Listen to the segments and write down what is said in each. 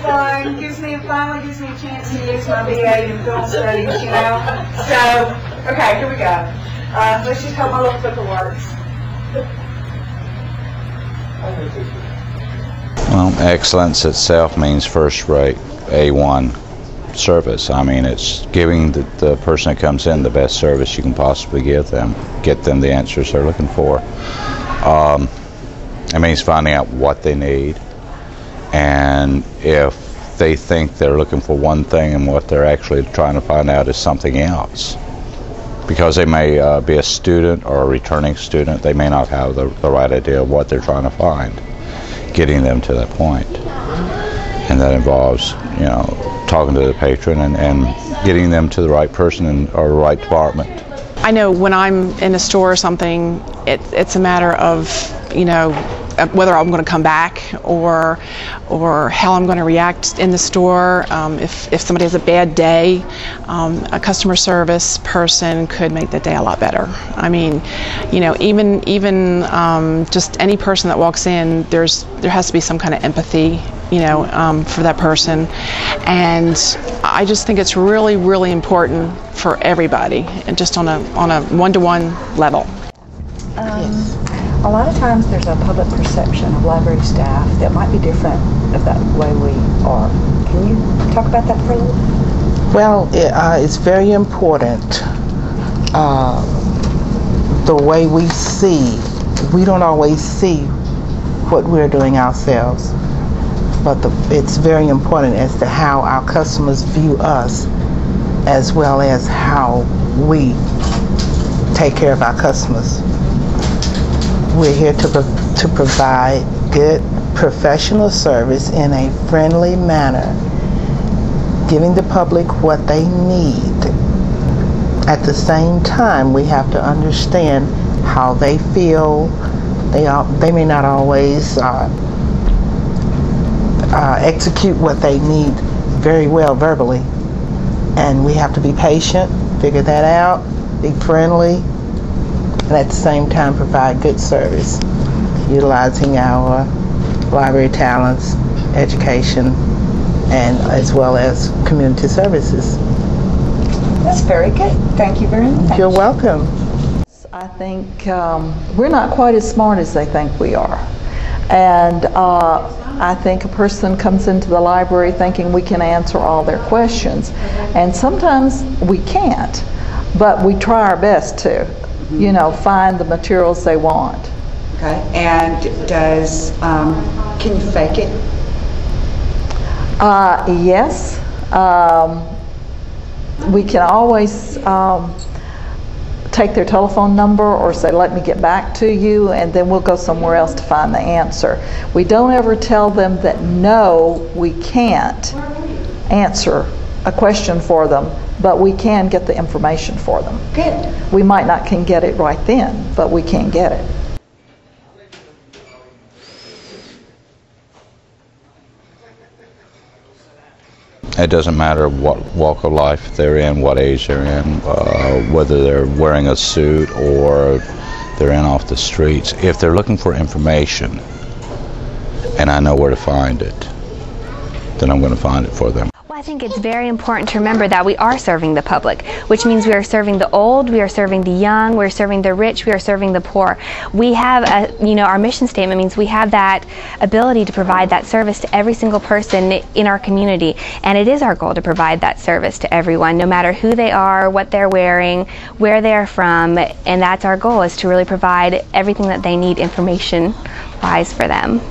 fun. Finally gives me a chance to use my BA in film studies, you know. So, okay, here we go. Let's just hope my little clicker works. Well, excellence itself means first-rate, A1 service. I mean, it's giving the person that comes in the best service you can possibly give them, get them the answers they're looking for. It means finding out what they need, and if they think they're looking for one thing and what they're actually trying to find out is something else. Because they may be a student or a returning student, they may not have the right idea of what they're trying to find. Getting them to that point. And that involves, you know, talking to the patron and getting them to the right person or the right department. I know when I'm in a store or something, it's a matter of, you know, whether I'm going to come back or how I'm going to react in the store. If somebody has a bad day, a customer service person could make the day a lot better. I mean, you know, even just any person that walks in, there has to be some kind of empathy, you know, for that person. And I just think it's really, really important for everybody, and just on a one-to-one level. A lot of times there's a public perception of library staff that might be different of that way we are. Can you talk about that for a little? Well, it's very important the way we see. We don't always see what we're doing ourselves, but it's very important as to how our customers view us, as well as how we take care of our customers. We're here to provide good professional service in a friendly manner, giving the public what they need. At the same time, we have to understand how they feel. They may not always execute what they need very well verbally, and we have to be patient, figure that out, be friendly, and at the same time provide good service, utilizing our library talents, education, and as well as community services. That's very good. Thank you very much. You're welcome. I think we're not quite as smart as they think we are. And I think a person comes into the library thinking we can answer all their questions. And sometimes we can't, but we try our best to. You know, find the materials they want. Okay, and can you fake it? Yes. We can always take their telephone number or say, let me get back to you, and then we'll go somewhere else to find the answer. We don't ever tell them that no, we can't answer a question for them, but we can get the information for them. Good. We might not can get it right then, but we can get it. It doesn't matter what walk of life they're in, what age they're in, whether they're wearing a suit or they're in off the streets. If they're looking for information and I know where to find it, then I'm going to find it for them. I think it's very important to remember that we are serving the public, which means we are serving the old, we are serving the young, we're serving the rich, we are serving the poor. We have our mission statement means we have that ability to provide that service to every single person in our community, and it is our goal to provide that service to everyone, no matter who they are, what they're wearing, where they're from, and that's our goal, is to really provide everything that they need information-wise for them.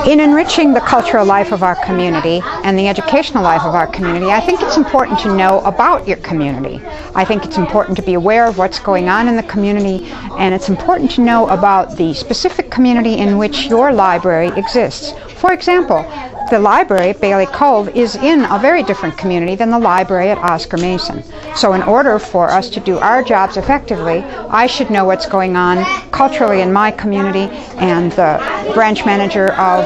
In enriching the cultural life of our community and the educational life of our community, I think it's important to know about your community. I think it's important to be aware of what's going on in the community, and it's important to know about the specific community in which your library exists. For example, the library at Bailey Cove is in a very different community than the library at Oscar Mason. So in order for us to do our jobs effectively, I should know what's going on culturally in my community, and the branch manager of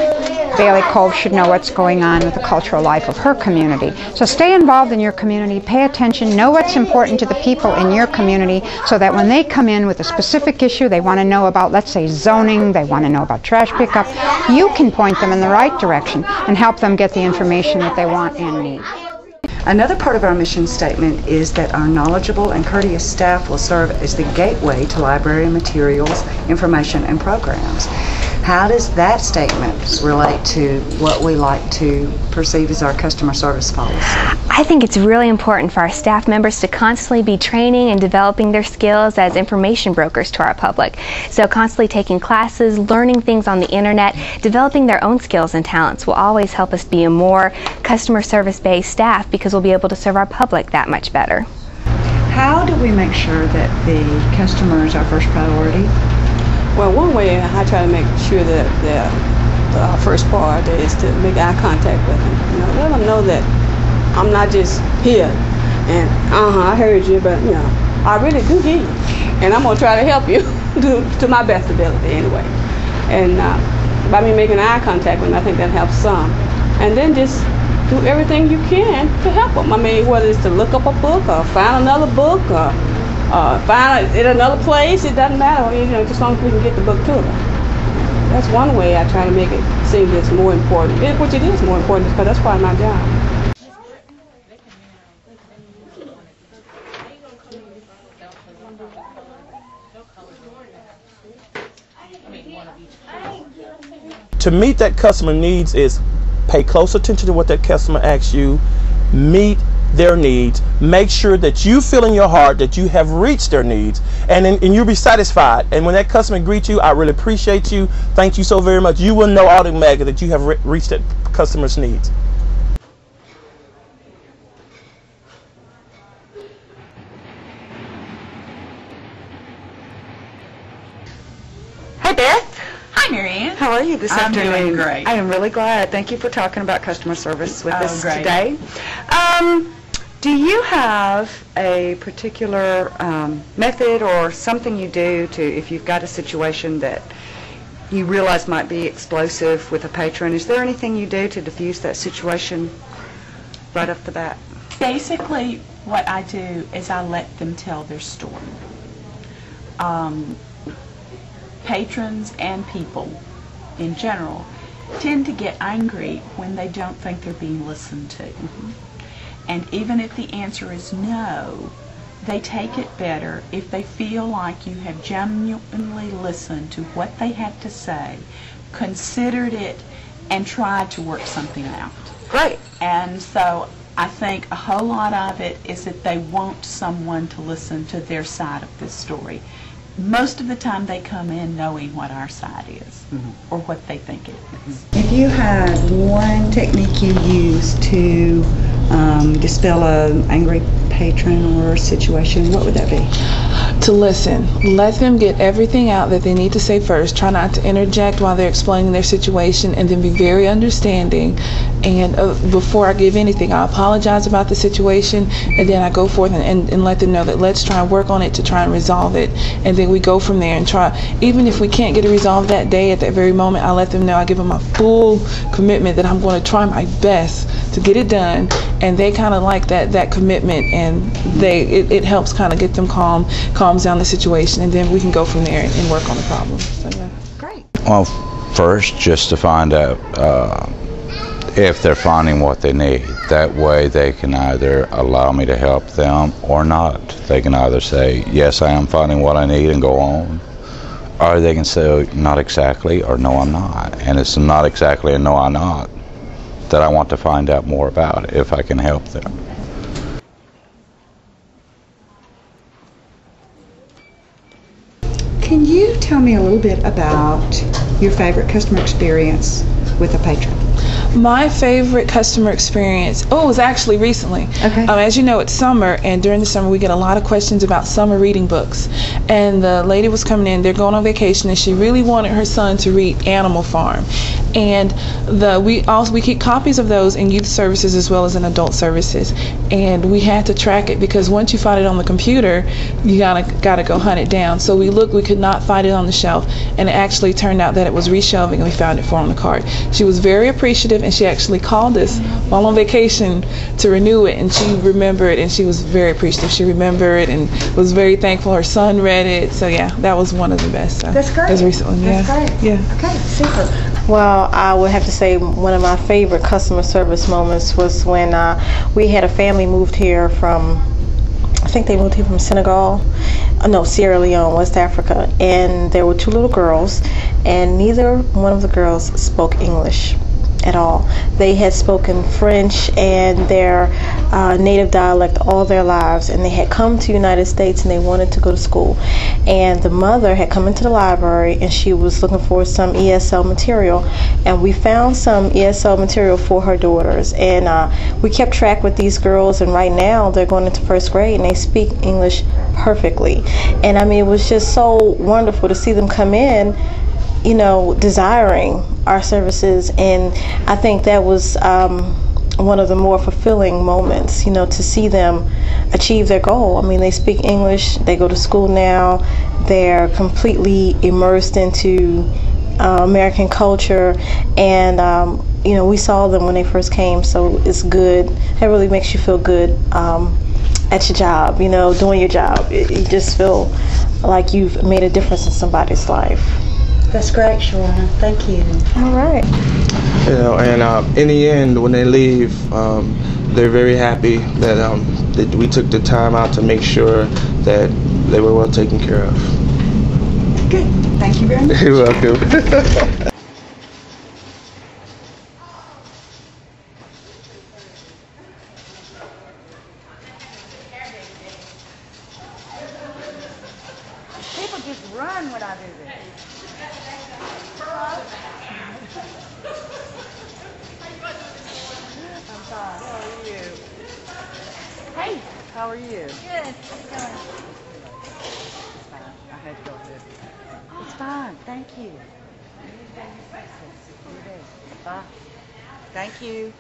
Bailey Cove should know what's going on with the cultural life of her community. So stay involved in your community, pay attention, know what's important to the people in your community so that when they come in with a specific issue they want to know about, let's say zoning, they want to know about trash pickup, you can point them in the right direction and help them get the information that they want and need. Another part of our mission statement is that our knowledgeable and courteous staff will serve as the gateway to library materials, information, and programs. How does that statement relate to what we like to perceive as our customer service policy? I think it's really important for our staff members to constantly be training and developing their skills as information brokers to our public. So constantly taking classes, learning things on the internet, developing their own skills and talents will always help us be a more customer service-based staff because we'll be able to serve our public that much better. How do we make sure that the customer is our first priority? Well, one way I try to make sure that our first part is to make eye contact with them. Let them know that I'm not just here and I heard you, but I really do hear you, and I'm gonna try to help you to my best ability anyway. And by me making eye contact with them, I think that helps some. And then just do everything you can to help them. I mean, whether it's to look up a book or find another book or find it in another place, it doesn't matter, just as long as we can get the book to them. That's one way I try to make it seem it's more important, which it is more important because that's part of my job. To meet that customer needs is pay close attention to what that customer asks you, meet their needs, make sure that you feel in your heart that you have reached their needs, and you'll be satisfied. And when that customer greets you, I really appreciate you, thank you so very much, you will know automatically that you have reached that customer's needs. Hi, Beth. Hi, Marianne. How are you this afternoon? I'm doing great. I am really glad. Thank you for talking about customer service with us today. Do you have a particular method or something you do to, if you've got a situation that you realize might be explosive with a patron, is there anything you do to diffuse that situation right off the bat? Basically, what I do is I let them tell their story. Patrons and people in general tend to get angry when they don't think they're being listened to. And even if the answer is no, they take it better if they feel like you have genuinely listened to what they had to say, considered it, and tried to work something out. Great. And so I think a whole lot of it is that they want someone to listen to their side of this story. Most of the time they come in knowing what our side is, or what they think it is. If you had one technique you use to dispel an angry patron or situation, what would that be? To listen. Let them get everything out that they need to say first. Try not to interject while they're explaining their situation, and then be very understanding. And before I give anything, I apologize about the situation, and then I go forth and let them know that let's try and work on it to try and resolve it. And then we go from there and try. Even if we can't get it resolved that day, at that very moment, I let them know, I give them my full commitment that I'm going to try my best to get it done. And they kind of like that commitment, and it helps kind of get them calms down the situation, and then we can go from there and work on the problem. So, yeah. Great. Well, first, just to find out if they're finding what they need. That way they can either allow me to help them or not. They can either say, yes, I am finding what I need and go on, or they can say, not exactly, or no, I'm not. And it's not exactly and no, I'm not that I want to find out more about if I can help them. Can you tell me a little bit about your favorite customer experience with a patron? My favorite customer experience, it was actually recently. Okay. As you know, it's summer, and during the summer we get a lot of questions about summer reading books. And the lady was coming in, they're going on vacation, and she really wanted her son to read Animal Farm. And we keep copies of those in youth services as well as in adult services. And we had to track it because once you find it on the computer, you gotta go hunt it down. So we could not find it on the shelf, and it actually turned out that it was reshelving, and we found it for her on the cart. She was very appreciative, and she actually called us while on vacation to renew it, and she remembered, and she was very appreciative. She remembered and was very thankful. Her son read it, so yeah, that was one of the best. That's great. As recently, That's yeah. great. Yeah. Okay, super. Well, I would have to say one of my favorite customer service moments was when we had a family moved here from, I think they moved here from Senegal, no, Sierra Leone, West Africa, and there were two little girls, and neither one of the girls spoke English at all. They had spoken French and their native dialect all their lives, and they had come to the United States and they wanted to go to school. And the mother had come into the library and she was looking for some ESL material, and we found some ESL material for her daughters, and we kept track with these girls, and right now they're going into first grade and they speak English perfectly. And I mean, it was just so wonderful to see them come in, you know, desiring our services, and I think that was one of the more fulfilling moments, you know, to see them achieve their goal. I mean, they speak English, they go to school now, they're completely immersed into American culture, and you know, we saw them when they first came, so it's good. It really makes you feel good at your job, you know, doing your job. You just feel like you've made a difference in somebody's life. That's great, Shawana. Thank you. All right. You know, and in the end, when they leave, they're very happy that we took the time out to make sure that they were well taken care of. Good. Thank you very much. You're welcome. People just run when I do this. I'm fine. How are you? Hey, how are you? Good. How's it going? It's fine. I had to go ahead. It's fine. Thank you. Bye. Thank you.